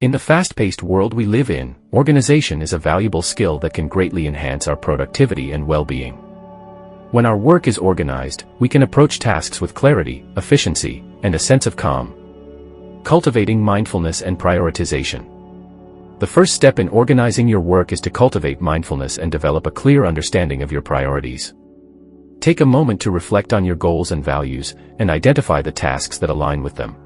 In the fast-paced world we live in, organization is a valuable skill that can greatly enhance our productivity and well-being. When our work is organized, we can approach tasks with clarity, efficiency, and a sense of calm. Cultivating mindfulness and prioritization. The first step in organizing your work is to cultivate mindfulness and develop a clear understanding of your priorities. Take a moment to reflect on your goals and values, and identify the tasks that align with them.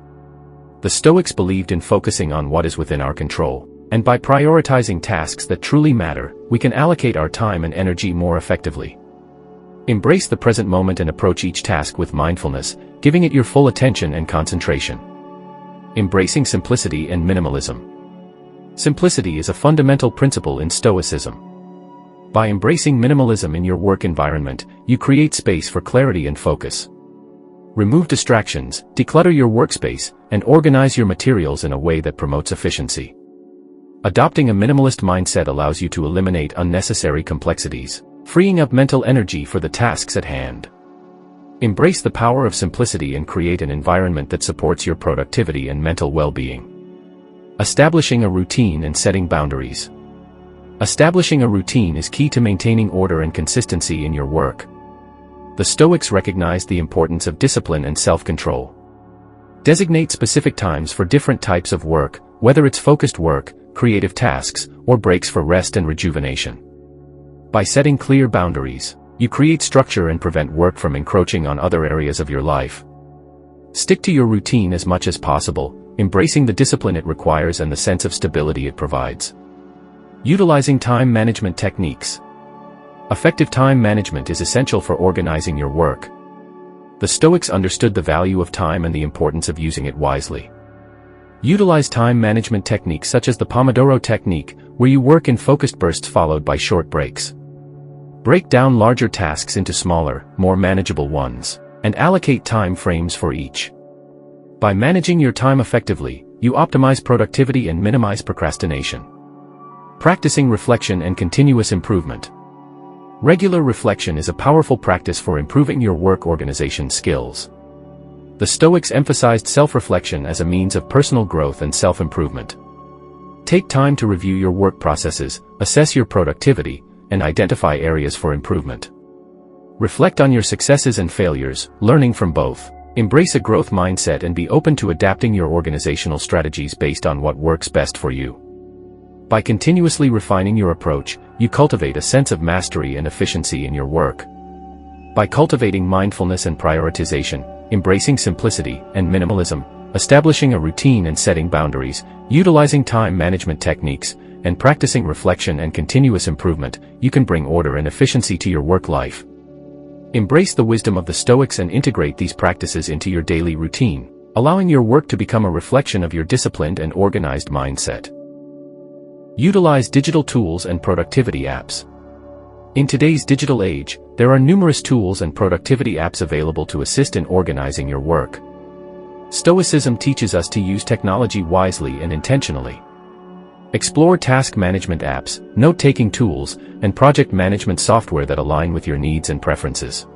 The Stoics believed in focusing on what is within our control, and by prioritizing tasks that truly matter, we can allocate our time and energy more effectively. Embrace the present moment and approach each task with mindfulness, giving it your full attention and concentration. Embracing simplicity and minimalism. Simplicity is a fundamental principle in Stoicism. By embracing minimalism in your work environment, you create space for clarity and focus. Remove distractions, declutter your workspace, and organize your materials in a way that promotes efficiency. Adopting a minimalist mindset allows you to eliminate unnecessary complexities, freeing up mental energy for the tasks at hand. Embrace the power of simplicity and create an environment that supports your productivity and mental well-being. Establishing a routine and setting boundaries. Establishing a routine is key to maintaining order and consistency in your work. The Stoics recognized the importance of discipline and self-control. Designate specific times for different types of work, whether it's focused work, creative tasks, or breaks for rest and rejuvenation. By setting clear boundaries, you create structure and prevent work from encroaching on other areas of your life. Stick to your routine as much as possible, embracing the discipline it requires and the sense of stability it provides. Utilizing time management techniques. Effective time management is essential for organizing your work. The Stoics understood the value of time and the importance of using it wisely. Utilize time management techniques such as the Pomodoro technique, where you work in focused bursts followed by short breaks. Break down larger tasks into smaller, more manageable ones, and allocate time frames for each. By managing your time effectively, you optimize productivity and minimize procrastination. Practicing reflection and continuous improvement. Regular reflection is a powerful practice for improving your work organization skills. The Stoics emphasized self-reflection as a means of personal growth and self-improvement. Take time to review your work processes, assess your productivity, and identify areas for improvement. Reflect on your successes and failures, learning from both. Embrace a growth mindset and be open to adapting your organizational strategies based on what works best for you. By continuously refining your approach, you cultivate a sense of mastery and efficiency in your work. By cultivating mindfulness and prioritization, embracing simplicity and minimalism, establishing a routine and setting boundaries, utilizing time management techniques, and practicing reflection and continuous improvement, you can bring order and efficiency to your work life. Embrace the wisdom of the Stoics and integrate these practices into your daily routine, allowing your work to become a reflection of your disciplined and organized mindset. Utilize digital tools and productivity apps. In today's digital age, there are numerous tools and productivity apps available to assist in organizing your work. Stoicism teaches us to use technology wisely and intentionally. Explore task management apps, note-taking tools, and project management software that align with your needs and preferences.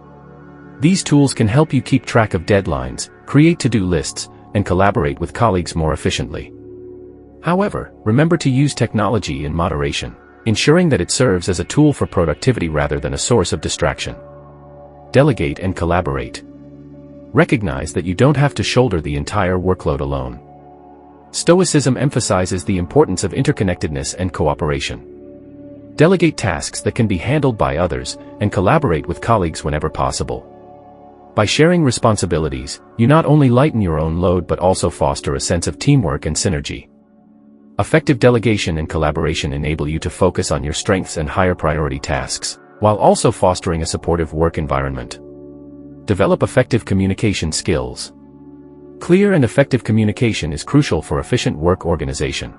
These tools can help you keep track of deadlines, create to-do lists, and collaborate with colleagues more efficiently. However, remember to use technology in moderation, ensuring that it serves as a tool for productivity rather than a source of distraction. Delegate and collaborate. Recognize that you don't have to shoulder the entire workload alone. Stoicism emphasizes the importance of interconnectedness and cooperation. Delegate tasks that can be handled by others, and collaborate with colleagues whenever possible. By sharing responsibilities, you not only lighten your own load but also foster a sense of teamwork and synergy. Effective delegation and collaboration enable you to focus on your strengths and higher priority tasks, while also fostering a supportive work environment. Develop effective communication skills. Clear and effective communication is crucial for efficient work organization.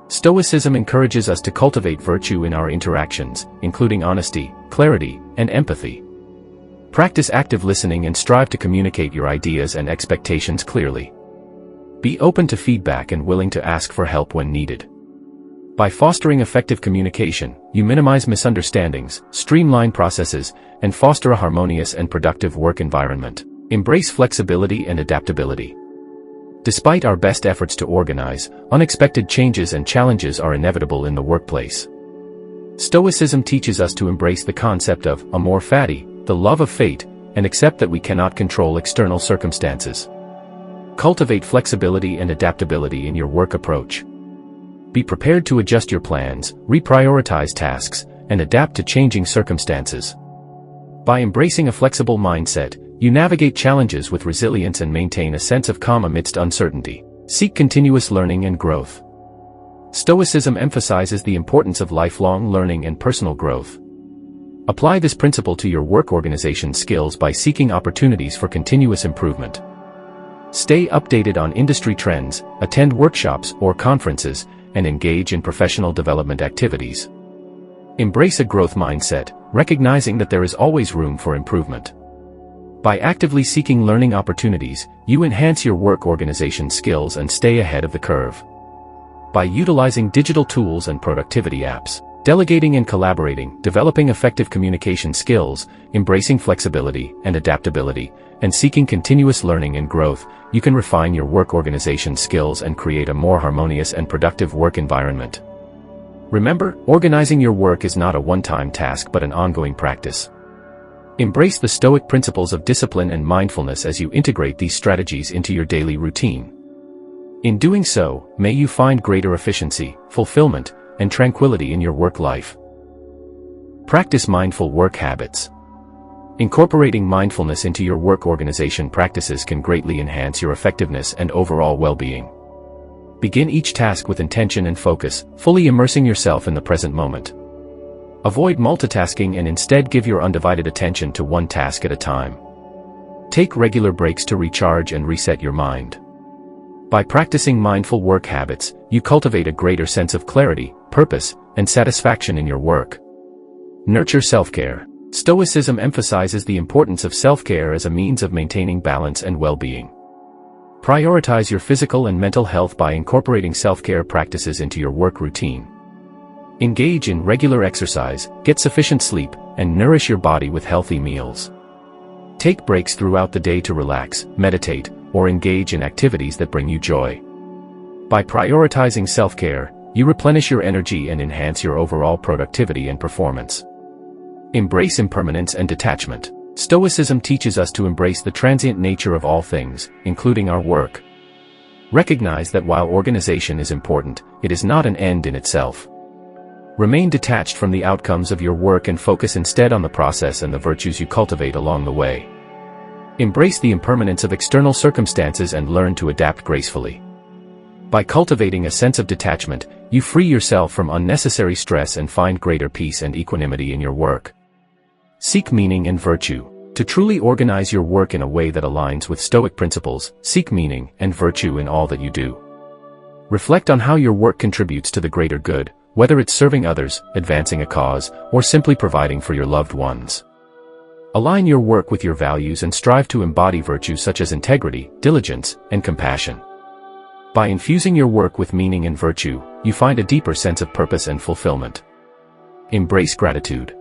Stoicism encourages us to cultivate virtue in our interactions, including honesty, clarity, and empathy. Practice active listening and strive to communicate your ideas and expectations clearly. Be open to feedback and willing to ask for help when needed. By fostering effective communication, you minimize misunderstandings, streamline processes, and foster a harmonious and productive work environment. Embrace flexibility and adaptability. Despite our best efforts to organize, unexpected changes and challenges are inevitable in the workplace. Stoicism teaches us to embrace the concept of amor fati, the love of fate, and accept that we cannot control external circumstances. Cultivate flexibility and adaptability in your work approach. Be prepared to adjust your plans, reprioritize tasks, and adapt to changing circumstances. By embracing a flexible mindset, you navigate challenges with resilience and maintain a sense of calm amidst uncertainty. Seek continuous learning and growth. Stoicism emphasizes the importance of lifelong learning and personal growth. Apply this principle to your work organization skills by seeking opportunities for continuous improvement. Stay updated on industry trends, attend workshops or conferences, and engage in professional development activities. Embrace a growth mindset, recognizing that there is always room for improvement. By actively seeking learning opportunities, you enhance your work organization skills and stay ahead of the curve. By utilizing digital tools and productivity apps, delegating and collaborating, developing effective communication skills, embracing flexibility and adaptability, and seeking continuous learning and growth, you can refine your work organization skills and create a more harmonious and productive work environment. Remember, organizing your work is not a one-time task but an ongoing practice. Embrace the Stoic principles of discipline and mindfulness as you integrate these strategies into your daily routine. In doing so, may you find greater efficiency, fulfillment, and tranquility in your work life. Practice mindful work habits. Incorporating mindfulness into your work organization practices can greatly enhance your effectiveness and overall well-being. Begin each task with intention and focus, fully immersing yourself in the present moment. Avoid multitasking and instead give your undivided attention to one task at a time. Take regular breaks to recharge and reset your mind. By practicing mindful work habits, you cultivate a greater sense of clarity, purpose, and satisfaction in your work. Nurture self-care. Stoicism emphasizes the importance of self-care as a means of maintaining balance and well-being. Prioritize your physical and mental health by incorporating self-care practices into your work routine. Engage in regular exercise, get sufficient sleep, and nourish your body with healthy meals. Take breaks throughout the day to relax, meditate, or engage in activities that bring you joy. By prioritizing self-care, you replenish your energy and enhance your overall productivity and performance. Embrace impermanence and detachment. Stoicism teaches us to embrace the transient nature of all things, including our work. Recognize that while organization is important, it is not an end in itself. Remain detached from the outcomes of your work and focus instead on the process and the virtues you cultivate along the way. Embrace the impermanence of external circumstances and learn to adapt gracefully. By cultivating a sense of detachment, you free yourself from unnecessary stress and find greater peace and equanimity in your work. Seek meaning and virtue. To truly organize your work in a way that aligns with Stoic principles, seek meaning and virtue in all that you do. Reflect on how your work contributes to the greater good, whether it's serving others, advancing a cause, or simply providing for your loved ones. Align your work with your values and strive to embody virtues such as integrity, diligence, and compassion. By infusing your work with meaning and virtue, you find a deeper sense of purpose and fulfillment. Embrace gratitude.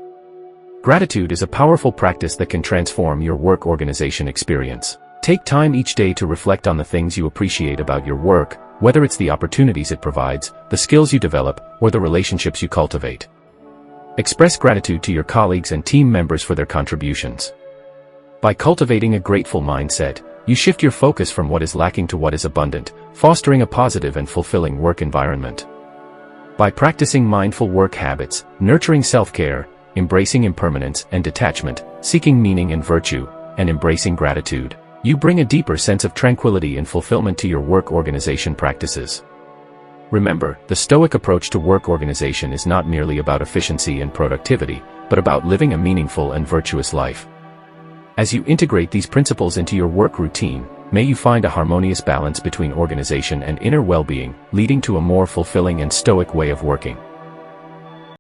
Gratitude is a powerful practice that can transform your work organization experience. Take time each day to reflect on the things you appreciate about your work, whether it's the opportunities it provides, the skills you develop, or the relationships you cultivate. Express gratitude to your colleagues and team members for their contributions. By cultivating a grateful mindset, you shift your focus from what is lacking to what is abundant, fostering a positive and fulfilling work environment. By practicing mindful work habits, nurturing self-care, embracing impermanence and detachment, seeking meaning and virtue, and embracing gratitude, you bring a deeper sense of tranquility and fulfillment to your work organization practices. Remember, the Stoic approach to work organization is not merely about efficiency and productivity, but about living a meaningful and virtuous life. As you integrate these principles into your work routine, may you find a harmonious balance between organization and inner well-being, leading to a more fulfilling and Stoic way of working.